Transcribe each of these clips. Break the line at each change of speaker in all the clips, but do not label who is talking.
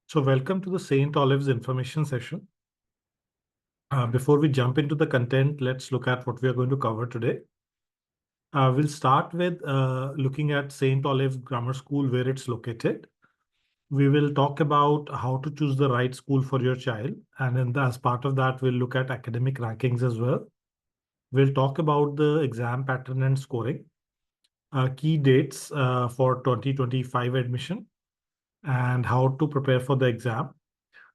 So welcome to the St Olave's information session. Before we jump into the content, let's look at what we are going to cover today. We'll start with looking at St Olave's Grammar School, where it's located. We will talk about how to choose the right school for your child. And then as part of that, we'll look at academic rankings as well. We'll talk about the exam pattern and scoring, key dates for 2025 admission, and how to prepare for the exam.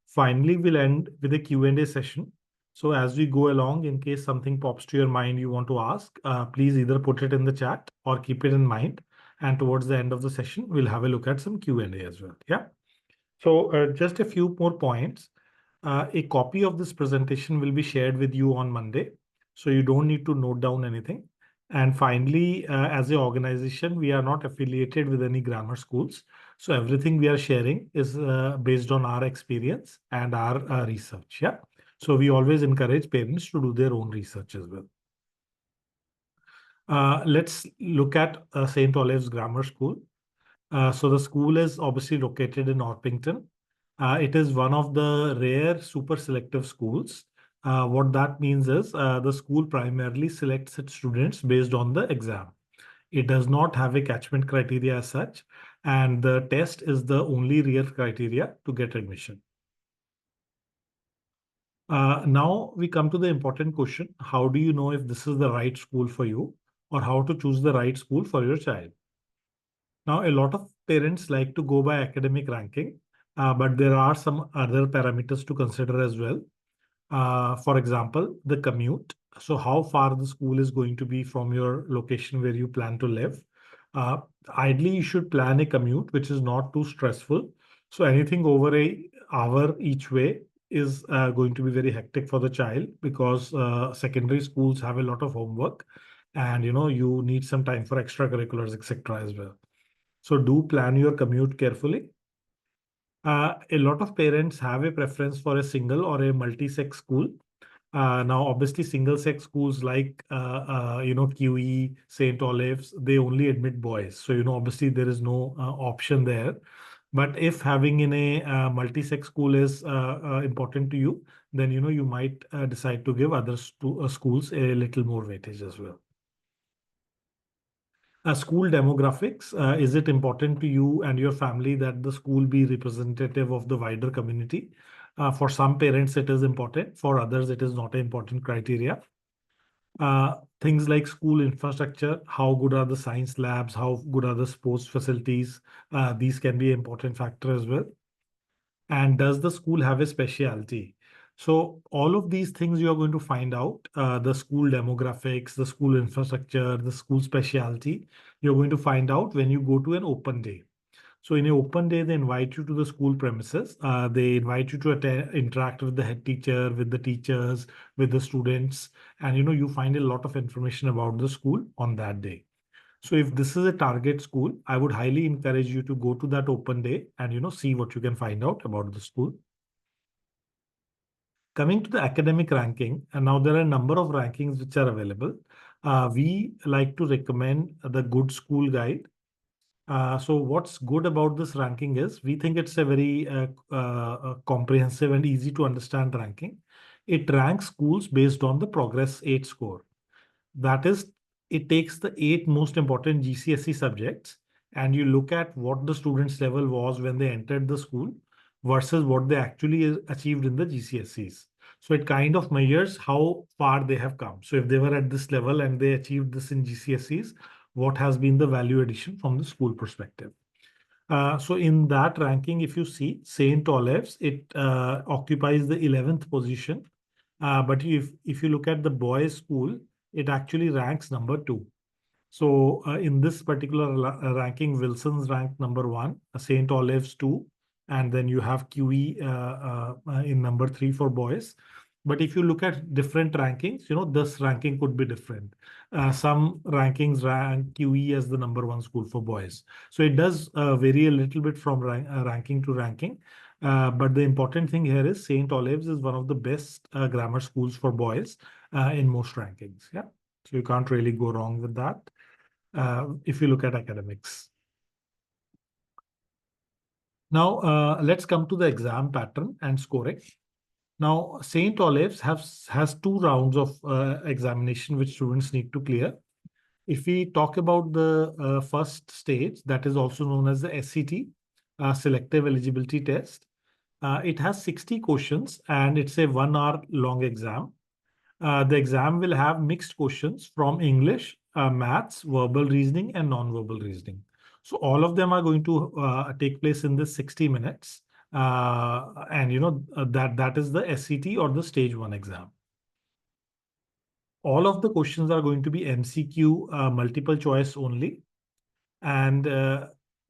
Finally, we'll end with a Q&A session. So as we go along, in case something pops to your mind you want to ask, please either put it in the chat or keep it in mind. And towards the end of the session, we'll have a look at some Q&A as well. Yeah. So just a few more points. A copy of this presentation will be shared with you on Monday. So you don't need to note down anything. And finally, as an organization, we are not affiliated with any grammar schools. So everything we are sharing is based on our experience and our research. Yeah. So we always encourage parents to do their own research as well. Let's look at St. Olave's Grammar School. So the school is obviously located in Orpington. It is one of the rare super selective schools. What that means is the school primarily selects its students based on the exam. It does not have a catchment criteria as such, and the test is the only real criteria to get admission. Now we come to the important question. How do you know if this is the right school for you, or how to choose the right school for your child? Now, a lot of parents like to go by academic ranking, but there are some other parameters to consider as well. For example, the commute. So how far the school is going to be from your location where you plan to live. Uh, Ideally, you should plan a commute which is not too stressful. So anything over a hour each way is going to be very hectic for the child because secondary schools have a lot of homework, and you need some time for extracurriculars, etc. as well. So do plan your commute carefully. A lot of parents have a preference for a single or a multi-sex school. Now, obviously, single-sex schools like QE, St. Olave's, they only admit boys. So obviously there is no option there. But if having in a multi-sex school is important to you, then you might decide to give others to schools a little more weightage as well. School demographics, is it important to you and your family that the school be representative of the wider community? For some parents, it is important. For others, it is not an important criteria. Things like school infrastructure, how good are the science labs, how good are the sports facilities? These can be an important factor as well. And does the school have a specialty? So all of these things you are going to find out, the school demographics, the school infrastructure, the school specialty, you're going to find out when you go to an open day. So in an open day, they invite you to the school premises. They invite you to interact with the head teacher, with the teachers, with the students, and you find a lot of information about the school on that day. So if this is a target school, I would highly encourage you to go to that open day and see what you can find out about the school. Coming to the academic ranking, and now there are a number of rankings which are available. We like to recommend the Good School Guide. So what's good about this ranking is we think it's a very comprehensive and easy to understand ranking. It ranks schools based on the Progress 8 score. That is, it takes the 8 most important GCSE subjects and you look at what the student's level was when they entered the school versus what they actually achieved in the GCSEs. So it kind of measures how far they have come. So if they were at this level and they achieved this in GCSEs, what has been the value addition from the school perspective? So in that ranking, if you see St. Olave's, it occupies the 11th position. But if you look at the boys' school, it actually ranks number 2. So in this particular ranking, Wilson's ranked number 1, St. Olave's 2, and then you have QE in number 3 for boys. But if you look at different rankings, this ranking could be different. Some rankings rank QE as the number 1 school for boys. So it does vary a little bit from ranking to ranking. But the important thing here is St. Olave's is one of the best grammar schools for boys in most rankings. Yeah. So you can't really go wrong with that if you look at academics. Now, let's come to the exam pattern and scoring. Now, St. Olave's has two rounds of examination which students need to clear. If we talk about the first stage, that is also known as the SET, Selective Eligibility Test, it has 60 questions and it's a 1 hour long exam. The exam will have mixed questions from English, maths, verbal reasoning, and non-verbal reasoning. So all of them are going to take place in this 60 minutes. And that is the SET or the stage 1 exam. All of the questions are going to be MCQ, multiple choice only. And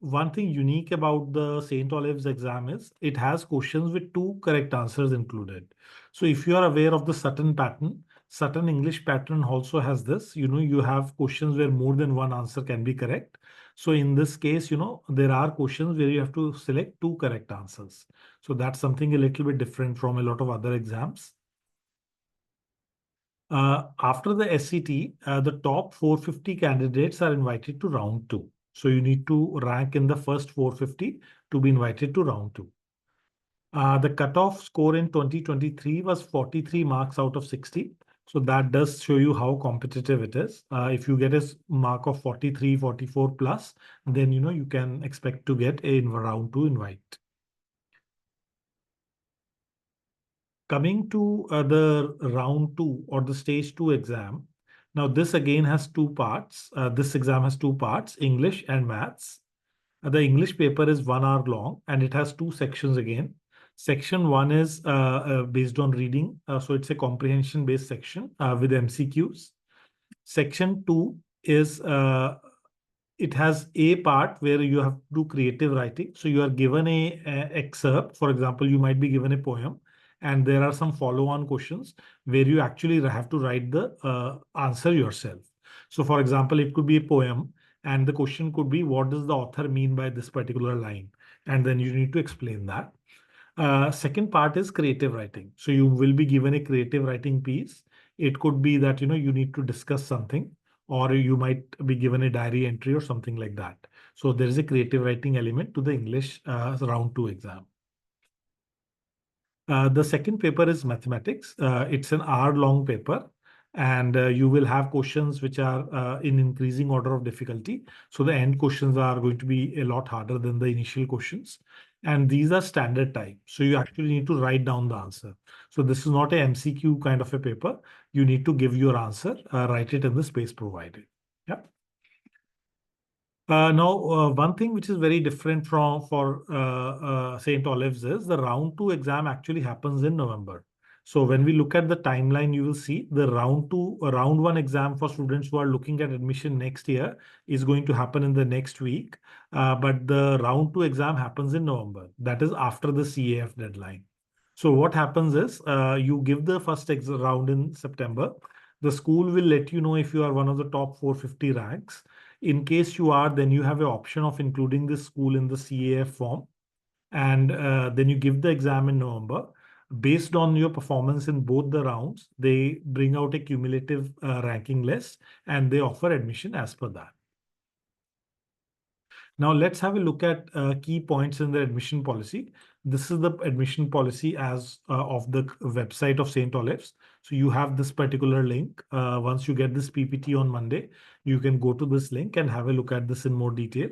one thing unique about the St. Olave's exam is it has questions with two correct answers included. So if you are aware of the Sutton pattern, Sutton English pattern also has this. You have questions where more than one answer can be correct. So in this case, there are questions where you have to select two correct answers. So that's something a little bit different from a lot of other exams. After the SET, the top 450 candidates are invited to round 2. So you need to rank in the first 450 to be invited to round 2. The cutoff score in 2023 was 43 marks out of 60. So that does show you how competitive it is. If you get a mark of 43, 44 plus, then you can expect to get a round 2 invite. Coming to the round 2 or the stage 2 exam. Now, this again has two parts. This exam has two parts, English and maths. The English paper is 1 hour long and it has two sections again. Section 1 is based on reading. So it's a comprehension based section with MCQs. Section 2 is it has a part where you have to do creative writing. So you are given a excerpt. For example, you might be given a poem and there are some follow-on questions where you actually have to write the answer yourself. So for example, it could be a poem and the question could be, what does the author mean by this particular line? And then you need to explain that. Second part is creative writing. So you will be given a creative writing piece. It could be that, you need to discuss something, or you might be given a diary entry or something like that. So there is a creative writing element to the English round 2 exam. The second paper is mathematics. It's an hour-long paper, and you will have questions which are in increasing order of difficulty. So the end questions are going to be a lot harder than the initial questions. And these are standard type. So you actually need to write down the answer. So this is not a MCQ kind of a paper. You need to give your answer, write it in the space provided. Yeah. Now, one thing which is very different for St. Olave's is the round 2 exam actually happens in November. So when we look at the timeline, you will see the round 1 exam for students who are looking at admission next year is going to happen in the next week. But the round 2 exam happens in November. That is after the CAF deadline. So what happens is you give the first round in September. The school will let you know if you are one of the top 450 ranks. In case you are, then you have an option of including this school in the CAF form. And then you give the exam in November. Based on your performance in both the rounds, they bring out a cumulative ranking list and they offer admission as per that. Now let's have a look at key points in the admission policy. This is the admission policy as of the website of St. Olave's. So you have this particular link. Once you get this PPT on Monday, you can go to this link and have a look at this in more detail.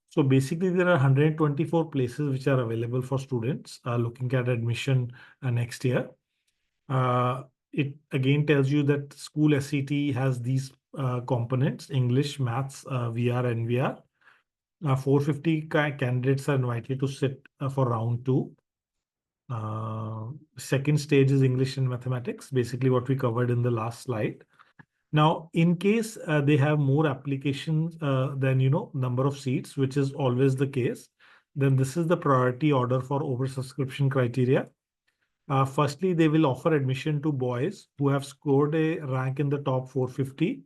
So basically, there are 124 places which are available for students looking at admission next year. It again tells you that school SET has these components: English, maths, VR, and NVR. 450 candidates are invited to sit for round 2. Second stage is English and mathematics, basically what we covered in the last slide. Now, in case they have more applications than number of seats, which is always the case, then this is the priority order for oversubscription criteria. Firstly, they will offer admission to boys who have scored a rank in the top 450.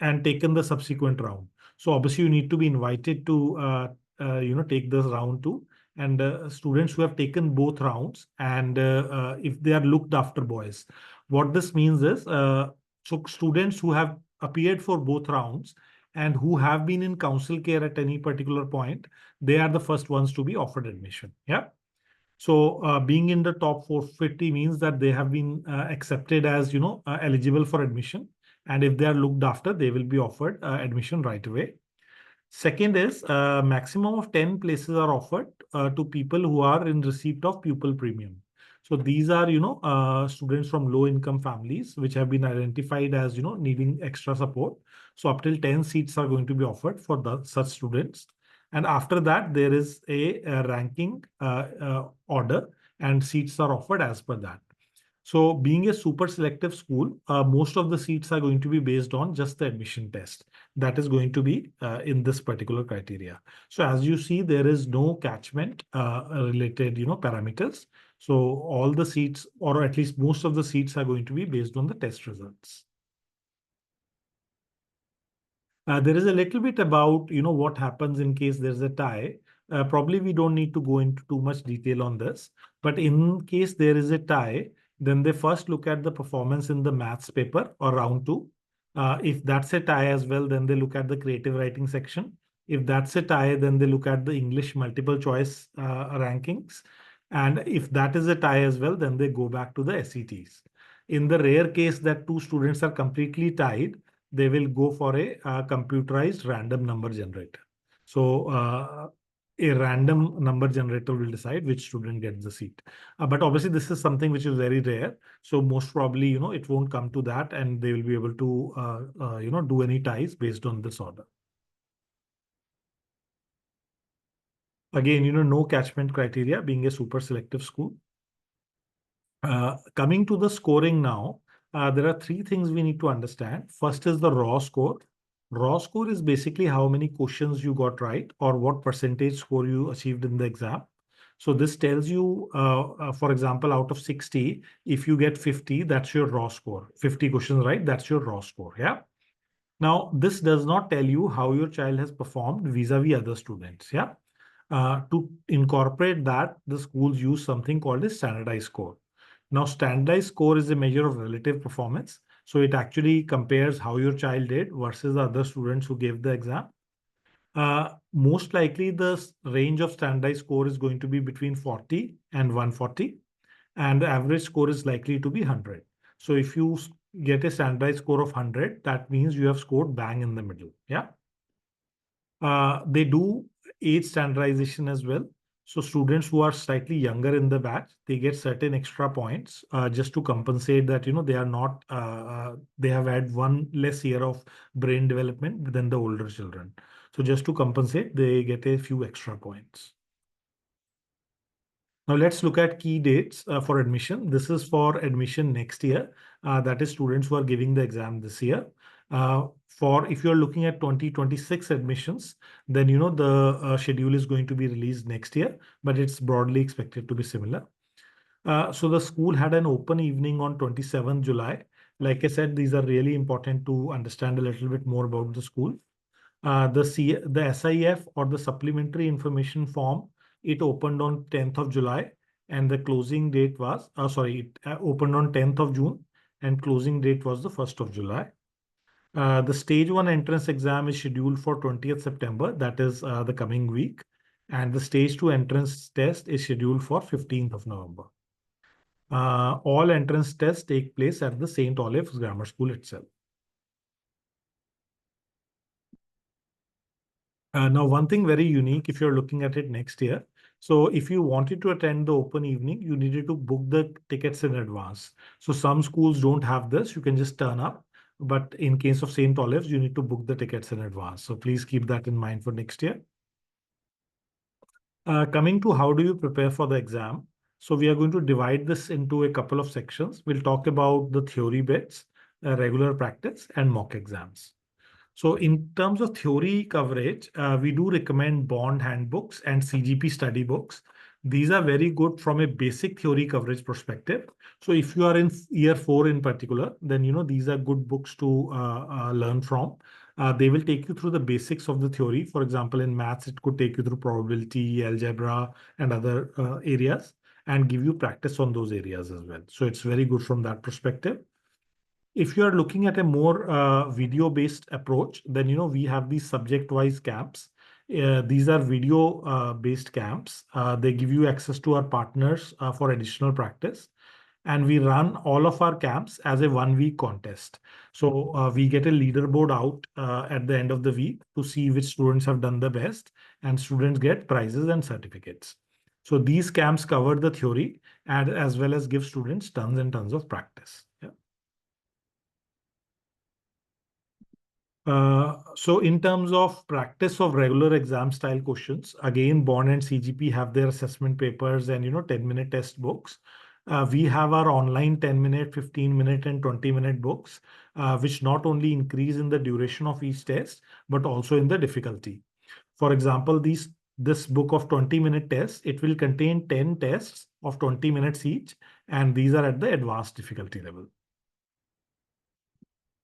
And taken the subsequent round. So obviously you need to be invited to take this round 2, and students who have taken both rounds, and if they are looked after boys. What this means is so students who have appeared for both rounds and who have been in council care at any particular point, they are the first ones to be offered admission. Yeah. So being in the top 450 means that they have been accepted as, eligible for admission. And if they are looked after, they will be offered admission right away. Second is maximum of 10 places are offered to people who are in receipt of pupil premium. So these are, students from low income families, which have been identified as, needing extra support. So up till 10 seats are going to be offered for such students. And after that, there is a ranking order, and seats are offered as per that. So being a super selective school, most of the seats are going to be based on just the admission test. That is going to be in this particular criteria. So as you see, there is no catchment related, parameters. So all the seats, or at least most of the seats, are going to be based on the test results. There is a little bit about, what happens in case there's a tie. Probably we don't need to go into too much detail on this, but in case there is a tie, then they first look at the performance in the maths paper or round two. If that's a tie as well, then they look at the creative writing section. If that's a tie, then they look at the English multiple choice rankings. And if that is a tie as well, then they go back to the SETs. In the rare case that two students are completely tied, they will go for a computerized random number generator. So a random number generator will decide which student gets the seat. But obviously, this is something which is very rare. So most probably, it won't come to that, and they will be able to, do any ties based on this order. Again, no catchment criteria, being a super selective school. Coming to the scoring now, there are three things we need to understand. First is the raw score. Raw score is basically how many questions you got right or what percentage score you achieved in the exam. So this tells you, for example, out of 60, if you get 50, that's your raw score. 50 questions right, that's your raw score. Yeah. Now, this does not tell you how your child has performed vis-a-vis other students. Yeah. To incorporate that, the schools use something called a standardized score. Now, standardized score is a measure of relative performance. So it actually compares how your child did versus the other students who gave the exam. Most likely, the range of standardized score is going to be between 40 and 140, and the average score is likely to be 100. So if you get a standardized score of 100, that means you have scored bang in the middle. Yeah. They do age standardization as well. So students who are slightly younger in the batch, they get certain extra points just to compensate that, they are not, they have had one less year of brain development than the older children. So just to compensate, they get a few extra points. Now let's look at key dates for admission. This is for admission next year. That is students who are giving the exam this year. For if you're looking at 2026 admissions, then the schedule is going to be released next year, but it's broadly expected to be similar. So the school had an open evening on 27th July. Like I said, these are really important to understand a little bit more about the school. The SIF or the supplementary information form, it opened on 10th of July, and the closing date was, it opened on 10th of June, and closing date was the 1st of July. The stage 1 entrance exam is scheduled for 20th September, that is the coming week. And the stage 2 entrance test is scheduled for 15th of November. All entrance tests take place at the St Olave Grammar School itself. Now, one thing very unique if you're looking at it next year. So if you wanted to attend the open evening, you needed to book the tickets in advance. So some schools don't have this. You can just turn up. But in case of St. Olive's, you need to book the tickets in advance. So please keep that in mind for next year. Coming to how do you prepare for the exam? So we are going to divide this into a couple of sections. We'll talk about the theory bits, regular practice, and mock exams. So in terms of theory coverage, we do recommend bond handbooks and CGP study books. These are very good from a basic theory coverage perspective. So if you are in year 4 in particular, then these are good books to learn from. They will take you through the basics of the theory. For example, in maths, it could take you through probability, algebra, and other areas, and give you practice on those areas as well. So it's very good from that perspective. If you are looking at a more video-based approach, then we have these subject-wise camps. These are video-based camps. They give you access to our partners for additional practice, and we run all of our camps as a 1 week contest. So we get a leaderboard out at the end of the week to see which students have done the best, and students get prizes and certificates. So these camps cover the theory and as well as give students tons and tons of practice. Yeah. So in terms of practice of regular exam style questions, again, Bond and CGP have their assessment papers and 10-minute test books. We have our online 10-minute, 15-minute, and 20-minute books, which not only increase in the duration of each test, but also in the difficulty. For example, this book of 20-minute tests, it will contain 10 tests of 20 minutes each, and these are at the advanced difficulty level.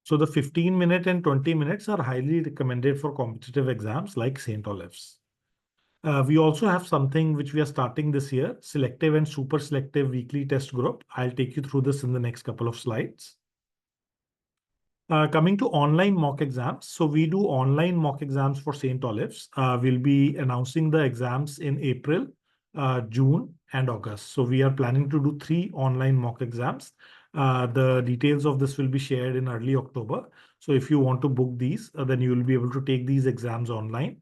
So the 15-minute and 20 minutes are highly recommended for competitive exams like St. Olave's. We also have something which we are starting this year, selective and super selective weekly test group. I'll take you through this in the next couple of slides. Coming to online mock exams. So we do online mock exams for St. Olave's. We'll be announcing the exams in April, June, and August. So we are planning to do 3 online mock exams. The details of this will be shared in early October. So if you want to book these, then you will be able to take these exams online.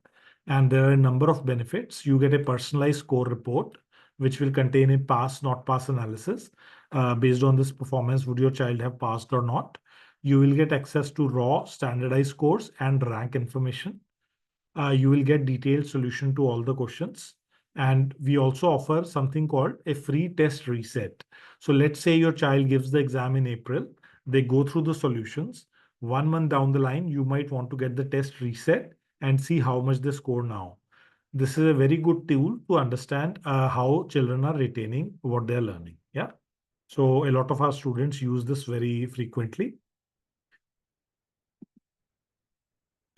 And there are a number of benefits. You get a personalized score report, which will contain a pass, not pass analysis. Based on this performance, would your child have passed or not? You will get access to raw standardized scores and rank information. You will get detailed solution to all the questions. And we also offer something called a free test reset. So let's say your child gives the exam in April, they go through the solutions. 1 month down the line, you might want to get the test reset and see how much they score now. This is a very good tool to understand how children are retaining what they're learning. Yeah. So a lot of our students use this very frequently.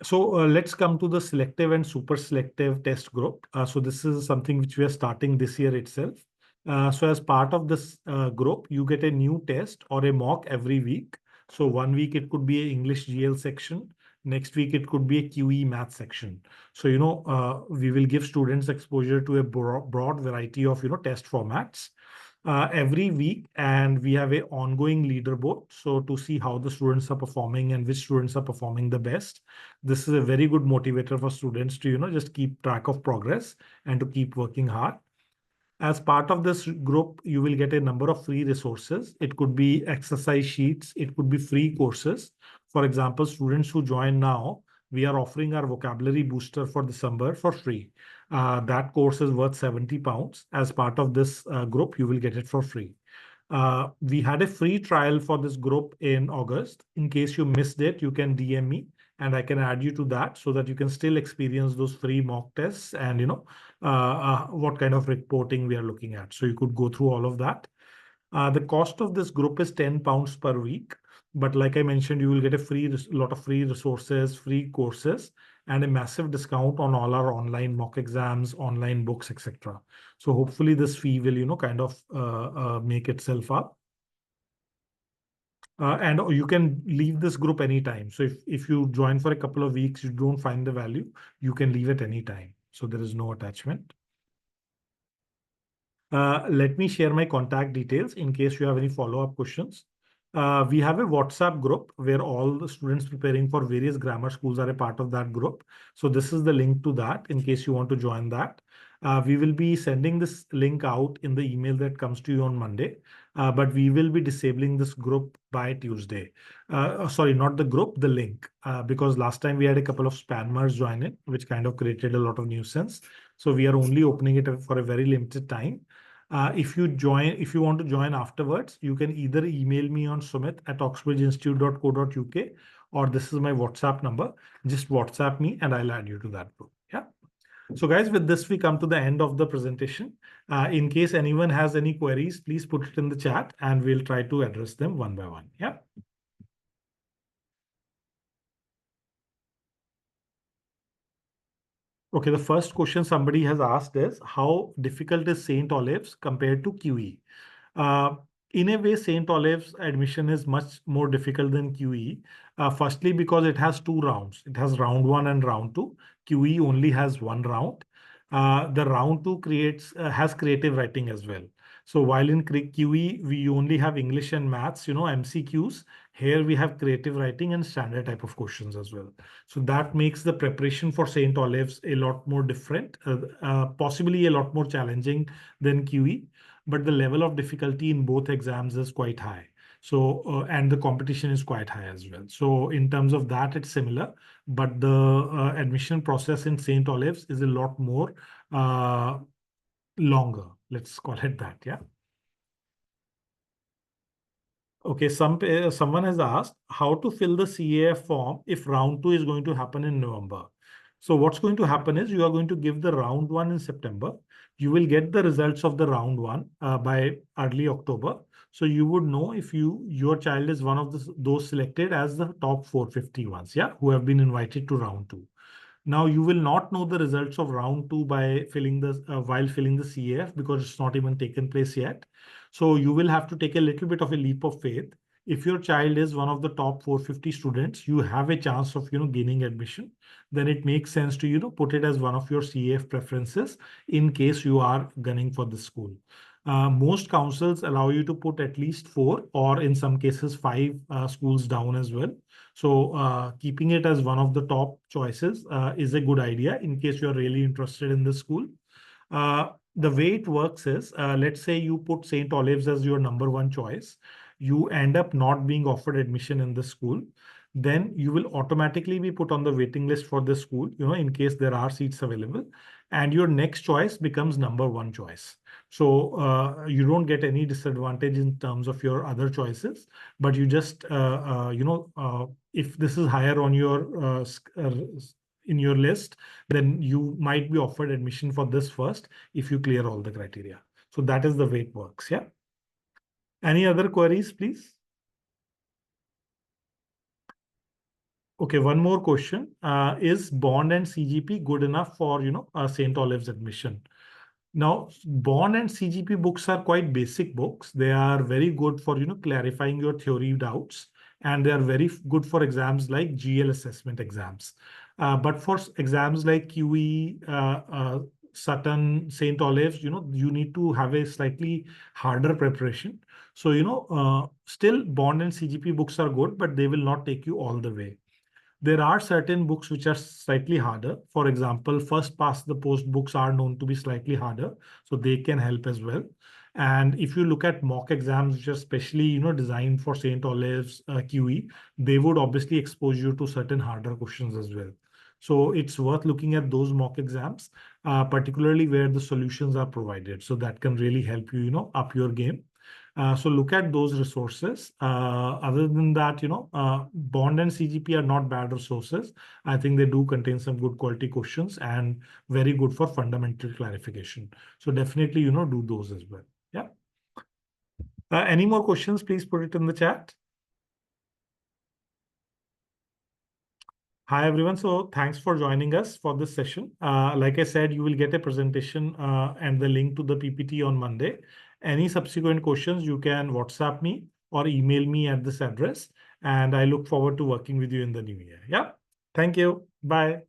So let's come to the selective and super selective test group. So this is something which we are starting this year itself. So as part of this group, you get a new test or a mock every week. So 1 week it could be an English GL section. Next week it could be a QE math section. So we will give students exposure to a broad variety of test formats every week, and we have a ongoing leaderboard. So to see how the students are performing and which students are performing the best, this is a very good motivator for students to just keep track of progress and to keep working hard. As part of this group, you will get a number of free resources. It could be exercise sheets, it could be free courses. For example, students who join now, we are offering our vocabulary booster for December for free. That course is worth £70. As part of this group, you will get it for free. We had a free trial for this group in August. In case you missed it, you can DM me and I can add you to that so that you can still experience those free mock tests and what kind of reporting we are looking at. So you could go through all of that. The cost of this group is £10 per week. But like I mentioned, you will get a lot of free resources, free courses, and a massive discount on all our online mock exams, online books, etc. So hopefully this fee will, kind of make itself up. And you can leave this group anytime. So if you join for a couple of weeks, you don't find the value, you can leave at any time. So there is no attachment. Let me share my contact details in case you have any follow-up questions. We have a WhatsApp group where all the students preparing for various grammar schools are a part of that group. So this is the link to that in case you want to join that. We will be sending this link out in the email that comes to you on Monday, but we will be disabling this group by Tuesday. Sorry, not the group, the link, because last time we had a couple of spammers join it, which kind of created a lot of nuisance. So we are only opening it for a very limited time. If you want to join afterwards, you can either email me on sumit@oxbridgeinstitute.co.uk, or this is my WhatsApp number. Just WhatsApp me and I'll add you to that group. Yeah. So guys, with this, we come to the end of the presentation. In case anyone has any queries, please put it in the chat and we'll try to address them one by one. Yeah. Okay, the first question somebody has asked is, how difficult is St. Olave's compared to QE? Uh, in a way, St. Olave's admission is much more difficult than QE. Firstly, because it has two rounds. It has round one and round two. QE only has one round. The round two creates has creative writing as well. So while in QE we only have English and maths, MCQs. Here we have creative writing and standard type of questions as well. So that makes the preparation for St. Olave's a lot more different, possibly a lot more challenging than QE, but the level of difficulty in both exams is quite high. So, and the competition is quite high as well. So in terms of that, it's similar, but the admission process in St. Olave's is a lot more longer. Let's call it that. Yeah. Okay, someone has asked how to fill the CAF form if round two is going to happen in November. So what's going to happen is you are going to give the round one in September. You will get the results of the round one by early October. So you would know if your child is one of those selected as the top 450 ones, yeah, who have been invited to round two. Now you will not know the results of round two by filling the while filling the CAF because it's not even taken place yet. So you will have to take a little bit of a leap of faith. If your child is one of the top 450 students, you have a chance of gaining admission. Then it makes sense to put it as one of your CAF preferences in case you are gunning for the school. Most councils allow you to put at least four or in some cases five schools down as well. So keeping it as one of the top choices is a good idea in case you're really interested in the school. The way it works is, let's say you put St. Olave's as your number one choice. You end up not being offered admission in the school. Then you will automatically be put on the waiting list for the school, in case there are seats available. And your next choice becomes number one choice. So you don't get any disadvantage in terms of your other choices, but you just, if this is higher on your in your list, then you might be offered admission for this first if you clear all the criteria. So that is the way it works. Yeah. Any other queries, please? Okay, one more question. Is bond and CGP good enough for, St. Olave's admission? Now, bond and CGP books are quite basic books. They are very good for, clarifying your theory doubts, and they are very good for exams like GL assessment exams. But for exams like QE, Sutton, St. Olave's, you need to have a slightly harder preparation. So, still bond and CGP books are good, but they will not take you all the way. There are certain books which are slightly harder. For example, first past the post books are known to be slightly harder, so they can help as well. And if you look at mock exams, which are specially designed for St. Olave's QE, they would obviously expose you to certain harder questions as well. So it's worth looking at those mock exams, particularly where the solutions are provided. So that can really help you, up your game. So look at those resources. Other than that, Bond and CGP are not bad resources. I think they do contain some good quality questions and very good for fundamental clarification. So definitely, do those as well. Yeah. Any more questions, please put it in the chat. Hi, everyone. So thanks for joining us for this session. Like I said, you will get a presentation and the link to the PPT on Monday. Any subsequent questions, you can WhatsApp me or email me at this address. And I look forward to working with you in the new year. Yeah. Thank you. Bye.